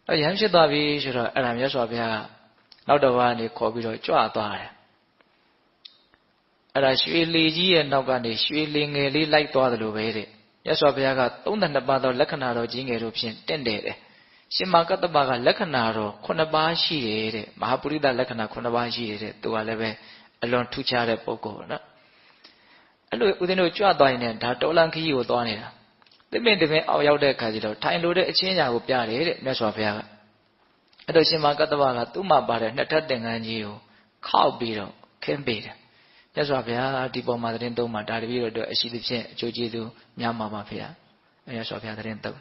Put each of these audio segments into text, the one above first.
ရဟန်းဖြစ်သွားပြီဆိုတော့အဲ့ဒါမြတ်စွာဘုရားကနောက်တစ်ပါးနေခေါ်ပြီးတော့ကြွသွားတယ်အဲ့ဒါရွှေလီကြီးရဲ့နောက်ကနေရွှေလီငယ်လေးလိုက်သွားတယ်လို့ပဲတဲ့မြတ်စွာဘုရားက32ပါးသောလက္ခဏာတော်ကြီးငယ်တို့ဖြင့်တင့်တယ်တဲ့ရှင်မကတ္တပကလက္ခဏာတော်9ပါးရှိတယ်တဲ့မဟာပုရိသလက္ခဏာ9ပါးရှိတယ်တဲ့သူကလည်းပဲအလွန်ထူးခြားတဲ့ပုဂ္ဂိုလ်နော်အဲ့လိုဦးဇင်းတို့ကြွသွားရင်ဒါတော်လန်ခကြီးကိုသွားနေတာသစ်ပင်တပင်အောက်ရောက်တဲ့အခါကျတော့ထိုင်လို့တဲ့အချင်းညာကိုပြတယ်တဲ့မြတ်စွာဘုရားကအဲ့တော့ရှင်မကတ္တပကသူ့မှာပါတဲ့နှစ်ထပ်သင်္ကန်းကြီးကိုခောက်ပြီးတော့ခင်းပေးတယ်မြတ်စွာဘုရားဒီပေါ်မှာသတင်းသုံးမှာဒါတပည့်တော်တို့အရှိသဖြင့်အကျိုးကျေးဇူးများမှာပါဖေရမြတ်စွာဘုရားသတင်းသုံး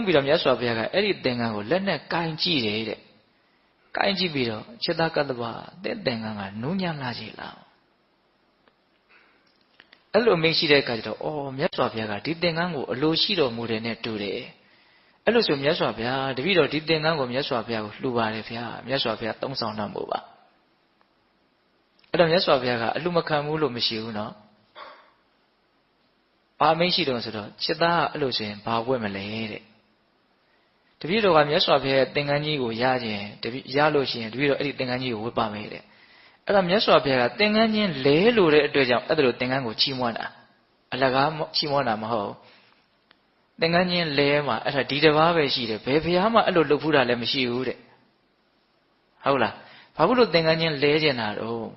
ပြီးတော့မြတ်စွာဘုရားကအဲ့ဒီသင်္ကန်းကိုလက်နဲ့ကိုင်ကြည့်တယ်တဲ့ကိုင်ကြည့်ပြီးတော့ခြေသားကတ္တပတဲ့သင်္ကန်းကနူးညံ့လာကြည်လားအဲ့လိုမင်းရှိတဲ့အခါကျတော့အော်မြတ်စွာဘုရားကဒီသင်္ကန်းကိုအလိုရှိတော်မူတယ်နဲ့တူတယ်အဲ့လိုဆိုမြတ်စွာဘုရားတပည့်တော်ဒီသင်္ကန်းကိုမြတ်စွာဘုရားကိုလှူပါတယ်ဗျာမြတ်စွာဘုရားသုံးဆောင်တော်မူပါအဲ့တော့မြတ်စွာဘုရားကအလှမခံဘူးလို့မရှိဘူးနော်ဘာမင်းရှိတော့ဆိုတော့ခြေသားကအဲ့လိုဆိုရင်ဘာဝတ်မလဲတဲ့တပည့်တော်ကမြတ်စွာဘုရားရဲ့သင်္ကန်းကြီးကိုရခြင်းရလို့ရှိရင်တပည့်တော်အဲ့ဒီသင်္ကန်းကြီးကိုဝတ်ပါမယ်တဲ့အဲ့တော့မြတ်စွာဘုရားကသင်္ကန်းချင်းလဲလို့တဲ့အတွက်ကြောင့်အဲ့ဒါလိုသင်္ကန်းကိုချီးမွမ်းတာအလကားချီးမွမ်းတာမဟုတ်သင်္ကန်းချင်းလဲမှာအဲ့ဒါဒီတစ်ပါးပဲရှိတယ်ဘယ်ဘုရားမှအဲ့လိုလုပ်ဖူးတာလည်းမရှိဘူးတဲ့ဟုတ်လားဘာဖြစ်လို့သင်္ကန်းချင်းလဲကျင်တာတော့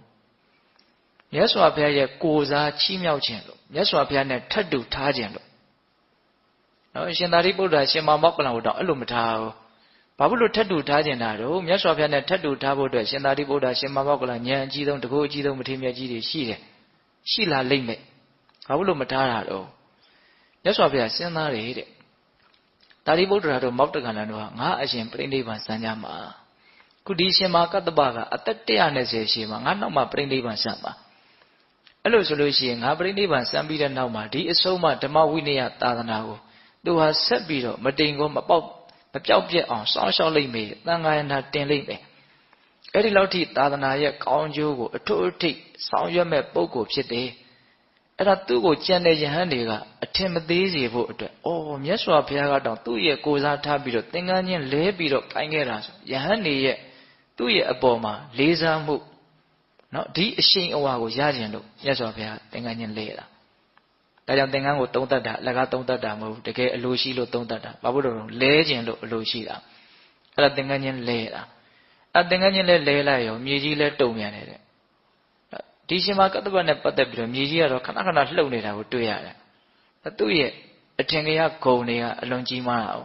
မြတ်စွာဘုရားရဲ့ကိုယ်စားချီးမြှောက်ခြင်းလို့မြတ်စွာဘုရားနဲ့ထပ်တူထားခြင်းလို့နော်ရှင်သာရိပုတ္တရာရှင်မောက္ကလံကိုတော့အဲ့လိုမထားဘူးဘာဖြစ်လို့ထပ်တူထားခြင်းတာတော့မြတ်စွာဘုရားနဲ့ထပ်တူထားဖို့အတွက်ရှင်သာရိပုတ္တရာရှင်မောက္ကလံဉာဏ်အကြီးဆုံးတကုအကြီးဆုံးမထေရမြတ်ကြီးတွေရှိတယ်ရှိလာလိမ့်မယ်ဘာဖြစ်လို့မထားတာတော့မြတ်စွာဘုရားစဉ်းစားတယ်တဲ့သာရိပုတ္တရာတို့မောက္ကလံတို့ဟာငါအရှင်ပြိဋိဘံစံကြမှာခုဒီရှင်မကတ္တပကအသက်120ရှိမှာငါနောက်မှာပြိဋိဘံစံပါအဲ့လိုဆိုလို့ရှိရင်ငါပြိဋိဘံစံပြီးတဲ့နောက်မှာဒီအဆုံးမဓမ္မဝိနည်းသာသနာကိုသူဟာဆက်ပြီးတော့မတိမ်ကောမပျောက်ပြက်အောင်စောင့်ရှောက်လိမ့်မယ်သံဃာယနာတင်လိမ့်မယ်အဲ့ဒီလောက်ထိသာသနာရဲ့ကောင်းကျိုးကိုအထွတ်အထိပ်ဆောင်ရွက်မဲ့ပုဂ္ဂိုလ်ဖြစ်တယ်အဲ့ဒါသူ့ကိုကြံတဲ့ယဟန်တွေကအထင်မသေးစေဖို့အတွက်မြတ်စွာဘုရားကတော့သူ့ရဲ့ကိုယ်စားထားပြီးတော့သင်္ကန်းချင်းလဲပြီးတော့ခိုင်းခဲ့တာဆိုယဟန်တွေရဲ့သူ့ရဲ့အပေါ်မှာလေးစားမှုနော်ဒီအရှိန်အဝါကိုရခြင်းလို့မြတ်စွာဘုရားသင်္ကန်းချင်းလဲတာဒါကြောင့်သင်္ကန်းကိုသုံးတတ်တာအလကားသုံးတတ်တာမဟုတ်ဘူးတကယ်အလိုရှိလို့သုံးတတ်တာဘာလို့လဲလဲခြင်းလို့အလိုရှိတာအဲ့ဒါသင်္ကန်းချင်းလဲတာအဲ့သင်္ကန်းချင်းလဲလိုက်ရောမြေကြီးလဲတုံမြန်တယ်ဒီရှင်မကတ္တပနဲ့ပတ်သက်ပြီးတော့မြေကြီးကတော့ခဏခဏလှုပ်နေတာကိုတွေ့ရတယ်သူ့ရဲ့အထင်ကြီးဂုံတွေကအလွန်ကြီးမားတာ哦